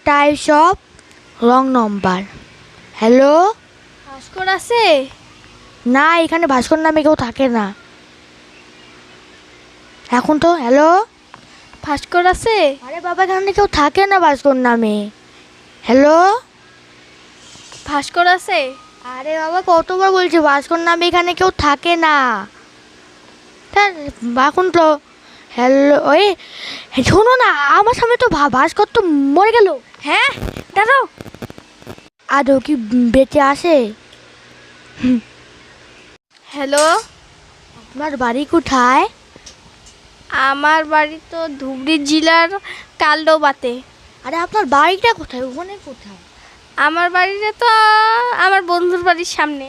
Types of wrong number. Hello, Bhaskar আছে? না এখানে ভাস্কর নামে কেউ থাকে না এখন তো। হ্যালো, ভাস্কর আছে? আরে বাবা এখানে কেউ থাকে না ভাস্কর নামে। হ্যালো, ভাস্কর আছে? আরে বাবা কতবার বলছি ভাস্কর নামে এখানে কেউ থাকে না। এখন তো হ্যালো, ওই শোনো না, আমার সামনে তো ভাস্কর তো মরে গেল। হ্যাঁ, দাঁড়াও। আদৌ কি বেঁচে আসে? হ্যালো, আপনার বাড়ি কোথায়? আমার বাড়ি তো ধুবড়ি জেলার কালডোবাতে। আরে আপনার বাড়িটা কোথায়, ওখানে কোথায়? আমার বাড়িটা তো আমার বন্ধুর বাড়ির সামনে।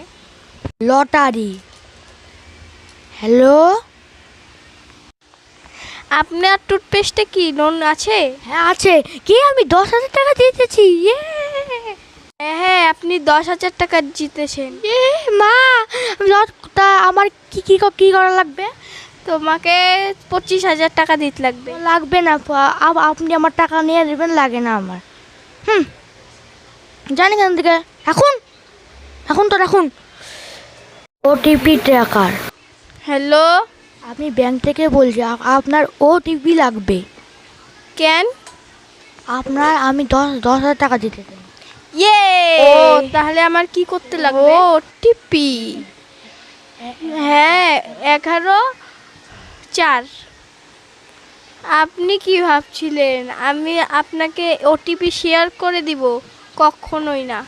লটারি। হ্যালো, আপনার টুথপেস্টে কি লোন আছে? হ্যাঁ আছে। কি আমি 10,000 টাকা দিতেছি? হ্যাঁ, আপনি 10,000 টাকা জিতেছেন। মা, তা আমার কি কি কি করা লাগবে? তোমাকে 25,000 টাকা দিতে লাগবে। লাগবে না, আপনি আমার টাকা নিয়ে দেবেন, লাগে না আমার। জানি কেন থেকে এখন, এখন তো রাখুন। OTP tracker. হ্যালো, আপনি ব্যাংক থেকে বলছি, আপনার ওটিপি লাগবে। কেন? আমি 10,000 টাকা দিতে চাই। ইয়ে, ও তাহলে আমার কি করতে লাগবে? ওটিপি, হ্যাঁ 11/4। আপনি কি ভাবছিলেন আমি আপনাকে ওটিপি শেয়ার করে দিব? কখনোই না।